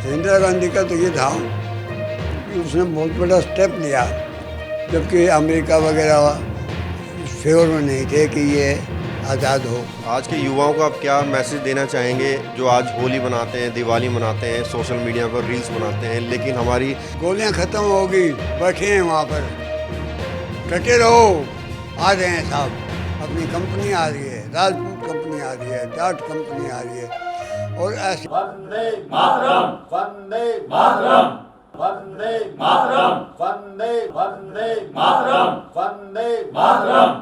इंदिरा गांधी का तो ये था कि उसने बहुत बड़ा स्टेप लिया, जबकि अमेरिका वगैरह फेवर में नहीं थे कि ये आज़ाद हो। आज के युवाओं को आप क्या मैसेज देना चाहेंगे जो आज होली मनाते हैं, दिवाली मनाते हैं, सोशल मीडिया पर रील्स बनाते हैं, लेकिन हमारी गोलियां ख़त्म होगी, बैठे हैं वहाँ पर, डटे रहो। आ रहे हैं साहब, अपनी कंपनी आ रही है, राजपूत कंपनी आ रही है, जाट कंपनी आ रही है, और ऐसे वंदे मातरम, वंदे मातरम, वंदे मातरम, वंदे वंदे मातरम, वंदे मातरम।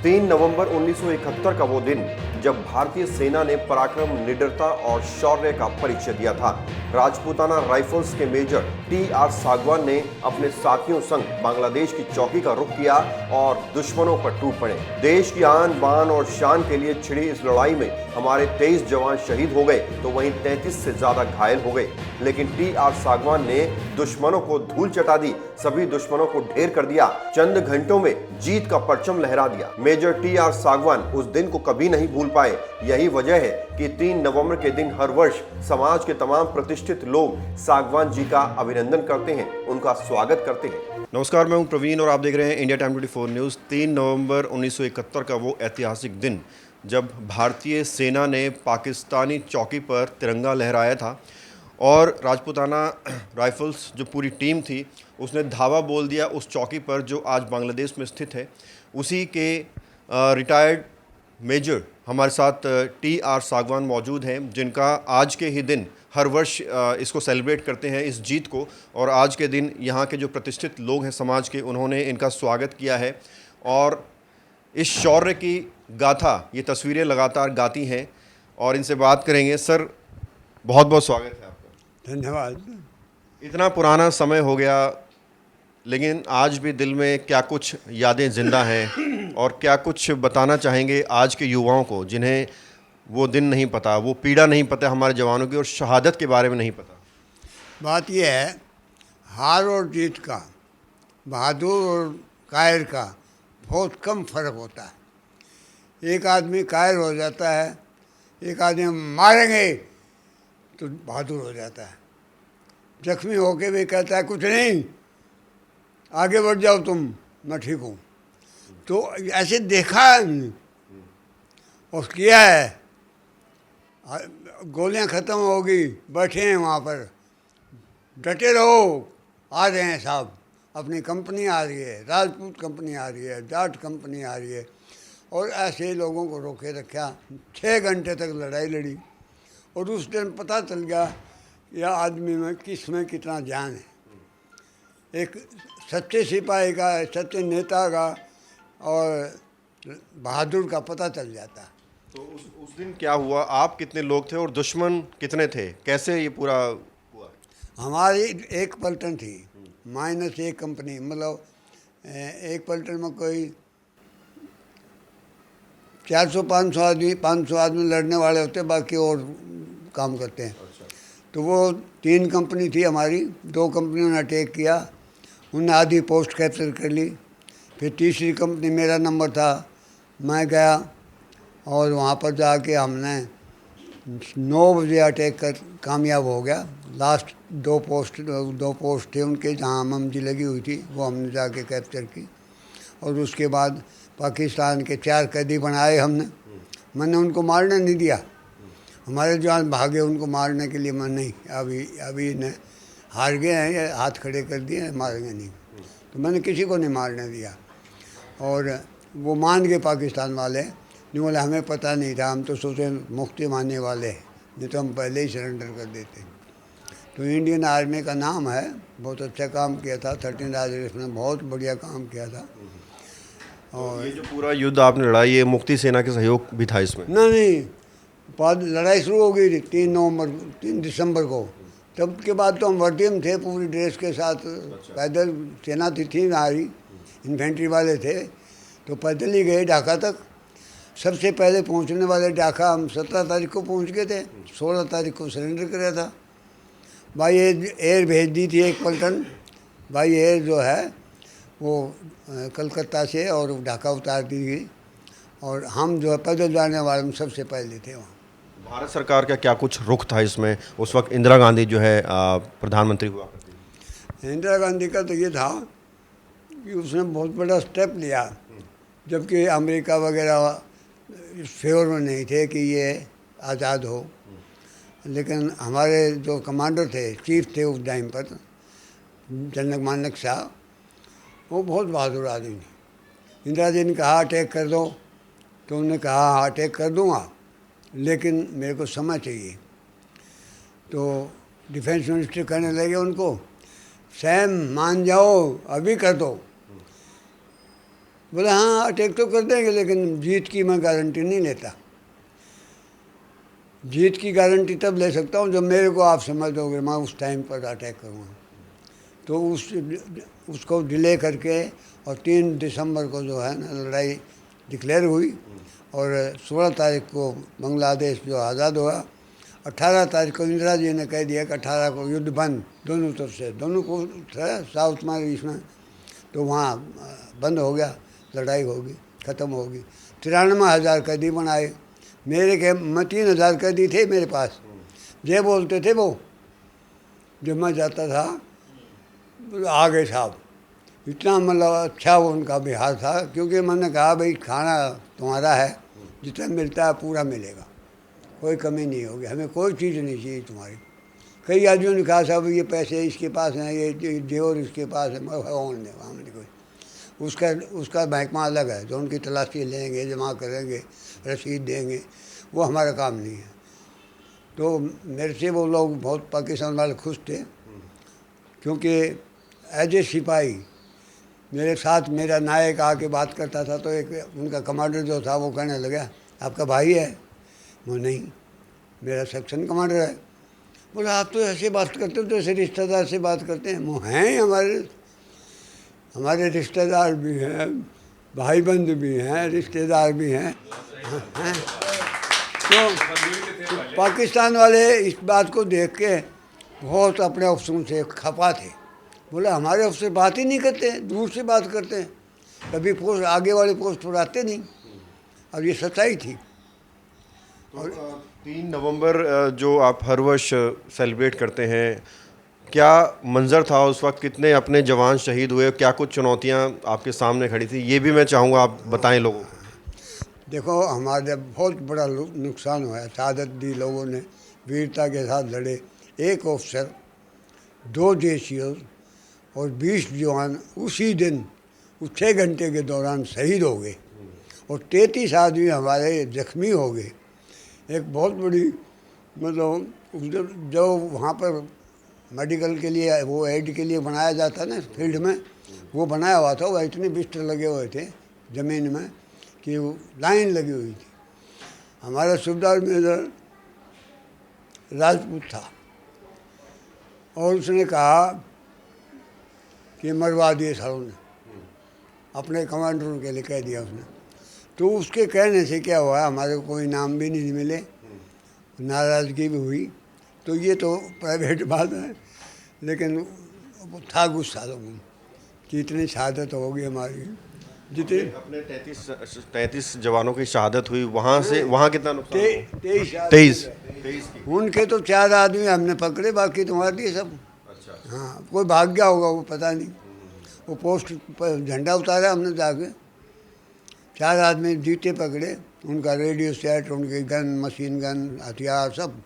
3 नवंबर 1971 का वो दिन जब भारतीय सेना ने पराक्रम, निडरता और शौर्य का परिचय दिया था। राजपूताना राइफल्स के मेजर टी.आर. सागवान ने अपने साथियों संग बांग्लादेश की चौकी का रुख किया और दुश्मनों पर टूट पड़े। देश की आन बान और शान के लिए छिड़ी इस लड़ाई में हमारे 23 जवान शहीद हो गए तो वहीं 33 से ज्यादा घायल हो गए, लेकिन टी.आर. सागवान ने दुश्मनों को धूल चटा दी, सभी दुश्मनों को ढेर कर दिया, चंद घंटों में जीत का परचम लहरा दिया। Major T R. सागवान उस दिन को कभी नहीं भूल पाए। यही वजह है कि 3 नवंबर के दिन हर वर्ष समाज के तमाम प्रतिष्ठित लोग सागवान जी का अभिनंदन करते हैं, उनका स्वागत करते हैं। नमस्कार, मैं हूं प्रवीण और आप देख रहे हैं इंडिया टाइम 24 न्यूज़। 3 नवंबर 1971 का वो ऐतिहासिक दिन जब भारतीय सेना ने पाकिस्तानी चौकी पर तिरंगा लहराया था और राजपूताना राइफल्स जो पूरी टीम थी उसने धावा बोल दिया उस चौकी पर जो आज बांग्लादेश में स्थित है। उसी के रिटायर्ड मेजर हमारे साथ टी.आर. सागवान मौजूद हैं, जिनका आज के ही दिन हर वर्ष इसको सेलिब्रेट करते हैं, इस जीत को। और आज के दिन यहाँ के जो प्रतिष्ठित लोग हैं समाज के, उन्होंने इनका स्वागत किया है और इस शौर्य की गाथा, ये तस्वीरें लगातार गाती हैं और इनसे बात करेंगे। सर, बहुत बहुत स्वागत है आपका। धन्यवाद। इतना पुराना समय हो गया, लेकिन आज भी दिल में क्या कुछ यादें ज़िंदा हैं और क्या कुछ बताना चाहेंगे आज के युवाओं को जिन्हें वो दिन नहीं पता, वो पीड़ा नहीं पता हमारे जवानों की और शहादत के बारे में नहीं पता। बात यह है, हार और जीत का, बहादुर और कायर का बहुत कम फर्क होता है। एक आदमी कायर हो जाता है, एक आदमी मारेंगे तो बहादुर हो जाता है। जख्मी होके भी कहता है कुछ नहीं, आगे बढ़ जाओ तुम, मैं ठीक हूँ। तो ऐसे देखा है और किया है। गोलियां ख़त्म होगी, बैठे हैं वहाँ पर, डटे रहो। आ रहे हैं साहब, अपनी कंपनी आ रही है, राजपूत कंपनी आ रही है, जाट कंपनी आ रही है, और ऐसे लोगों को रोके रखा। 6 घंटे तक लड़ाई लड़ी और उस दिन पता चल गया यह आदमी में किस में कितना जान है। एक सच्चे सिपाही का, सच्चे नेता का और बहादुर का पता चल जाता है। तो उस दिन क्या हुआ? आप कितने लोग थे और दुश्मन कितने थे? कैसे ये पूरा हुआ? हमारी एक पलटन थी, -1 कंपनी, मतलब एक पलटन में कोई 500 आदमी लड़ने वाले होते, बाकी और काम करते हैं। तो वो 3 कंपनी थी हमारी, 2 कंपनियों ने अटैक किया, उन्होंने आधी पोस्ट कैप्चर कर ली। फिर तीसरी कंपनी, मेरा नंबर था, मैं गया और वहाँ पर जाके हमने 9 बजे अटैक कर कामयाब हो गया। लास्ट 2 पोस्ट थे उनके, जहाँ ममजी लगी हुई थी, वो हमने जाके कैप्चर की। और उसके बाद पाकिस्तान के 4 कैदी बनाए हमने। मैंने उनको मारने नहीं दिया, हमारे जवान भागे उनको मारने के लिए। मैं नहीं, अभी ने हार गए हैं, ये हाथ खड़े कर दिए, मारेंगे नहीं। तो मैंने किसी को नहीं मारने दिया और वो मान गए पाकिस्तान वाले। नहीं बोले हमें पता नहीं था, हम तो सोचे मुक्ति मानने वाले हैं, नहीं तो हम पहले ही सरेंडर कर देते। तो इंडियन आर्मी का नाम है, बहुत अच्छा काम किया था। 13 राजेश ने बहुत बढ़िया काम किया था। और ये जो पूरा युद्ध आपने लड़ा, ये मुक्ति सेना के सहयोग भी था इसमें? नहीं, बाद लड़ाई शुरू हो गई थी 3 दिसंबर को। तब के बाद तो हम वर्दी में थे, पूरी ड्रेस के साथ। पैदल सेना थी हमारी, इन्फेंट्री वाले थे, तो पैदल ही गए ढाका तक। सबसे पहले पहुंचने वाले ढाका हम 17 तारीख को पहुंच गए थे, 16 तारीख को सरेंडर कराया था। बाई एयर भेज दी थी एक पलटन, बाई एयर जो है वो कलकत्ता से, और ढाका उतार दी गई। और हम जो है पैदल जाने वाले में सबसे पहले थे वहाँ। भारत सरकार का क्या कुछ रुख था इसमें? उस वक्त इंदिरा गांधी जो है प्रधानमंत्री हुआ करती थी। इंदिरा गांधी का तो ये था कि उसने बहुत बड़ा स्टेप लिया, जबकि अमेरिका वगैरह इस फेवर में नहीं थे कि ये आज़ाद हो। लेकिन हमारे जो कमांडर थे, चीफ थे उस टाइम पर, जनक मानक शाह, वो बहुत बहादुर आदमी थे। इंदिरा जी ने कहा अटैक कर दो, तो उन्होंने कहा हाँ अटैक कर दूँगा, लेकिन मेरे को समय चाहिए। तो डिफेंस मिनिस्टर कहने लगे उनको, सैम मान जाओ अभी कर दो। बोला हाँ अटैक तो कर देंगे, लेकिन जीत की मैं गारंटी नहीं लेता। जीत की गारंटी तब ले सकता हूँ जब मेरे को आप समझ दोगे, मैं उस टाइम पर अटैक करूँगा। तो उसको डिले करके और 3 दिसंबर को जो है ना लड़ाई डिक्लेयर हुई, और 16 तारीख को बांग्लादेश जो आज़ाद हुआ। 18 तारीख को इंदिरा जी ने कह दिया कि 18 को युद्ध बंद, दोनों तरफ से, दोनों को था साउथ में ईस्ट में, तो वहाँ बंद हो गया, लड़ाई होगी, ख़त्म होगी। 93,000 कैदी बनाए। मैं 3,000 कैदी थे मेरे पास। ये बोलते थे वो, जब मैं जाता था, आ गए साहब। इतना मतलब अच्छा वो उनका बिहार था, क्योंकि मैंने कहा भाई खाना तुम्हारा है, जितना मिलता है पूरा मिलेगा, कोई कमी नहीं होगी, हमें कोई चीज़ नहीं चाहिए तुम्हारी। कई आदमियों ने कहा साहब ये पैसे इसके पास हैं, ये जेवर इसके पास है, हमने कोई उसका महकमा अलग है, जो उनकी तलाशी लेंगे, जमा करेंगे, रसीद देंगे, वो हमारा काम नहीं है। तो मेरे से वो लोग बहुत पाकिस्तान वाले खुश थे, क्योंकि एज ए सिपाही मेरे साथ मेरा नायक आके बात करता था, तो एक उनका कमांडर जो था वो कहने लगा आपका भाई है? वो नहीं, मेरा सेक्शन कमांडर है। बोला आप तो ऐसे बात करते हो जैसे रिश्तेदार से बात करते हैं। वो हैं हमारे रिश्तेदार भी हैं, भाई बंद भी हैं, रिश्तेदार भी हैं। तो पाकिस्तान वाले इस बात को देख के बहुत अपने अफसरों से खफा थे। बोला हमारे अफसर बात ही नहीं करते, दूर से बात करते हैं, कभी पोस्ट आगे वाले पोस्ट पर आते नहीं। और ये सच्चाई थी। तो 3 नवंबर जो आप हर वर्ष सेलिब्रेट करते हैं, क्या मंज़र था उस वक्त? कितने अपने जवान शहीद हुए? क्या कुछ चुनौतियां आपके सामने खड़ी थी? ये भी मैं चाहूँगा आप बताएं लोगों को। देखो हमारे बहुत बड़ा नुकसान हुआ है, शहादत दी लोगों ने, वीरता के साथ लड़े। 1 ऑफिसर, 2 जेसीओ और 20 जवान उसी दिन उस 6 घंटे के दौरान शहीद हो गए, और 33 आदमी हमारे जख्मी हो गए। एक बहुत बड़ी मतलब जो वहाँ पर मेडिकल के लिए वो एड के लिए बनाया जाता ना फील्ड में, वो बनाया हुआ था। वो इतने बिस्तर लगे हुए थे ज़मीन में कि वो लाइन लगी हुई थी। हमारा सूबेदार मेजर राजपूत था, और उसने कहा कि मरवा दिए सारों ने, अपने कमांडरों के लिए कह दिया उसने। तो उसके कहने से क्या हुआ, हमारे को कोई नाम भी नहीं मिले, नाराज़गी भी हुई। तो ये तो प्राइवेट बात है, लेकिन था गुस्सा लोगों कि इतनी शहादत होगी हमारी। जितने अपने 33 जवानों की शहादत हुई, वहाँ से वहाँ कितना नुकसान? 23 की। उनके तो 4 आदमी हमने पकड़े, बाकी तुम्हारे सब। अच्छा। हाँ, कोई भाग गया होगा, वो पता नहीं। वो पोस्ट पर झंडा उतारा हमने जाके, 4 आदमी जीते पकड़े, उनका रेडियो सेट, उनके गन, मशीन गन, हथियार सब।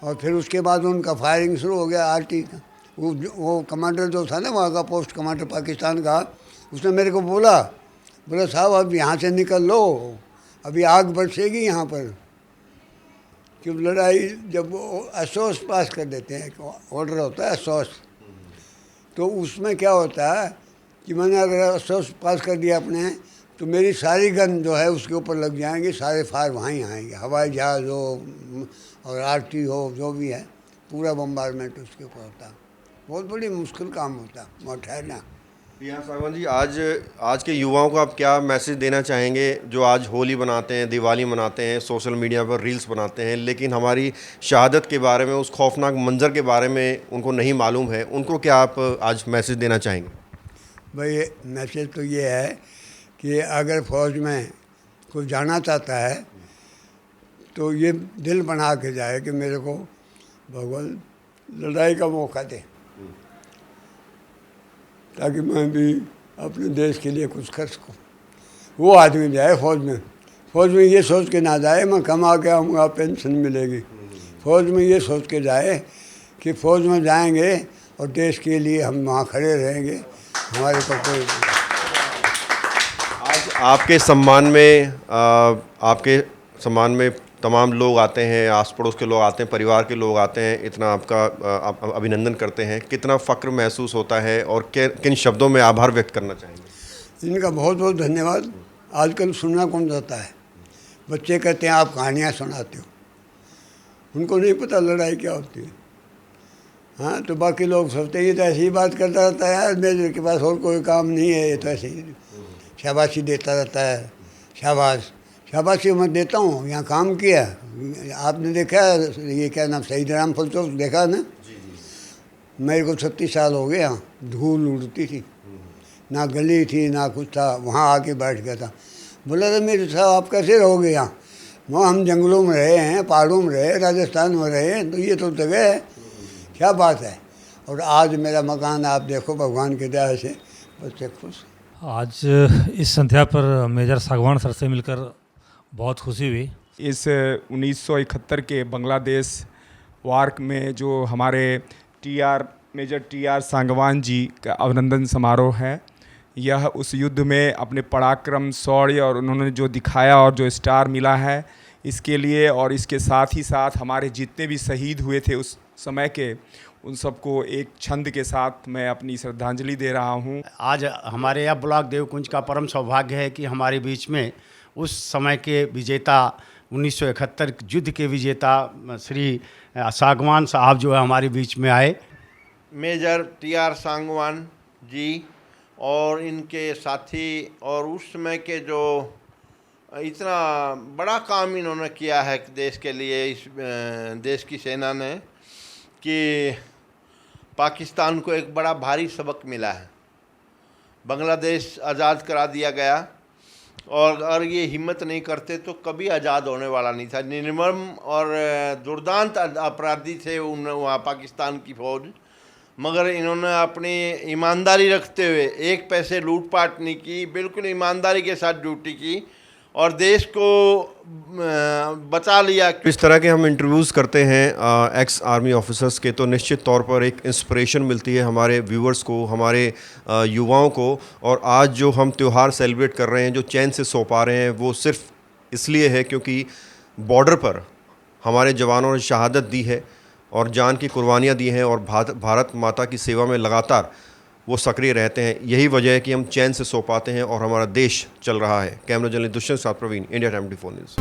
और फिर उसके बाद उनका फायरिंग शुरू हो गया आरटी का। वो कमांडर जो था ना वहाँ का, पोस्ट कमांडर पाकिस्तान का, उसने मेरे को बोला साहब अब यहाँ से निकल लो, अभी आग बरसेगी यहाँ पर। कि लड़ाई जब वो एसओएस पास कर देते हैं, ऑर्डर होता है एसओएस, तो उसमें क्या होता है कि मैंने अगर एसओएस पास कर दिया अपने, तो मेरी सारी गन जो है उसके ऊपर लग जाएंगे, सारे फायर वहाँ ही आएंगे, हवाई जहाज़ हो और आरटी हो, जो भी है, पूरा बम्बारमेंट उसके ऊपर होता। बहुत बड़ी मुश्किल काम होता वहाँ ठहरना। टी.आर. सागवान जी, आज के युवाओं को आप क्या मैसेज देना चाहेंगे, जो आज होली मनाते हैं, दिवाली मनाते हैं, सोशल मीडिया पर रील्स बनाते हैं, लेकिन हमारी शहादत के बारे में, उस खौफनाक मंजर के बारे में उनको नहीं मालूम है? उनको क्या आप आज मैसेज देना चाहेंगे? भाई मैसेज तो ये है कि अगर फ़ौज में कोई जाना चाहता है तो ये दिल बना के जाए कि मेरे को भगवान लड़ाई का मौका दे, ताकि मैं भी अपने देश के लिए कुछ कर सकूँ। वो आदमी जाए फौज में ये सोच के ना जाए मैं कमा के आऊँगा पेंशन मिलेगी। फौज में ये सोच के जाए कि फौज में जाएंगे और देश के लिए हम वहाँ खड़े रहेंगे, हमारे को कोई। आज आपके सम्मान में तमाम लोग आते हैं, आस पड़ोस के लोग आते हैं, परिवार के लोग आते हैं, इतना आपका अभिनंदन करते हैं, कितना फ़ख्र महसूस होता है और किन शब्दों में आभार व्यक्त करना चाहेंगे? इनका बहुत बहुत धन्यवाद। आजकल सुनना कौन जाता है, बच्चे कहते हैं आप कहानियाँ सुनाते हो, उनको नहीं पता लड़ाई क्या होती है। हाँ, तो बाकी लोग सोचते ये तो ऐसी ही बात करता रहता है यार, मेरे के पास और कोई काम नहीं है, ये तो ऐसे ही शाबाशी देता रहता है। शाबाशी मैं देता हूँ, यहाँ काम किया। आपने देखा ये क्या नाम शहीद राम फल चौक देखा ना? मेरे को 36 साल हो गए, यहाँ धूल उड़ती थी, ना गली थी ना कुछ था, वहाँ आके बैठ गया था। बोला था मेरे साहब आप कैसे रहोगे यहाँ? वहाँ हम जंगलों में रहे हैं, पहाड़ों में रहे, राजस्थान में रहे हैं, तो ये तो जगह है, क्या बात है। और आज मेरा मकान आप देखो भगवान की दया से बच्चे खुश। आज इस संध्या पर मेजर सागवान सर से मिलकर बहुत खुशी हुई। इस 1971 के बांग्लादेश वार में जो हमारे मेजर टी.आर. सांगवान जी का अभिनंदन समारोह है, यह उस युद्ध में अपने पराक्रम, शौर्य और उन्होंने जो दिखाया और जो स्टार मिला है इसके लिए, और इसके साथ ही साथ हमारे जितने भी शहीद हुए थे उस समय के, उन सबको एक छंद के साथ मैं अपनी श्रद्धांजलि दे रहा हूँ। आज हमारे यहाँ ब्लॉक देवकुंज का परम सौभाग्य है कि हमारे बीच में उस समय के विजेता 1971 युद्ध के विजेता श्री सागवान साहब जो है हमारे बीच में आए। Major TR. सांगवान जी और इनके साथी, और उस समय के जो इतना बड़ा काम इन्होंने किया है देश के लिए, इस देश की सेना ने, कि पाकिस्तान को एक बड़ा भारी सबक मिला है। बांग्लादेश आज़ाद करा दिया गया, और अगर ये हिम्मत नहीं करते तो कभी आज़ाद होने वाला नहीं था। निर्मम और दुर्दांत अपराधी थे वहाँ पाकिस्तान की फ़ौज, मगर इन्होंने अपनी ईमानदारी रखते हुए एक पैसे लूटपाट नहीं की, बिल्कुल ईमानदारी के साथ ड्यूटी की और देश को बचा लिया। इस तरह के हम इंटरव्यूज़ करते हैं एक्स आर्मी ऑफिसर्स के, तो निश्चित तौर पर एक इंस्पिरेशन मिलती है हमारे व्यूअर्स को, हमारे युवाओं को। और आज जो हम त्यौहार सेलिब्रेट कर रहे हैं, जो चैन से सो पा रहे हैं, वो सिर्फ इसलिए है क्योंकि बॉर्डर पर हमारे जवानों ने शहादत दी है और जान की कुर्बानियाँ दी हैं, और भारत माता की सेवा में लगातार वो सक्रिय रहते हैं। यही वजह है कि हम चैन से सो पाते हैं और हमारा देश चल रहा है। कैमरा जर्नलिस्ट दुष्यंत साथ प्रवीण, इंडिया टाइम 24 न्यूज़।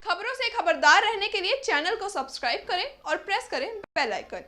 खबरों से खबरदार रहने के लिए चैनल को सब्सक्राइब करें और प्रेस करें बेल आइकन।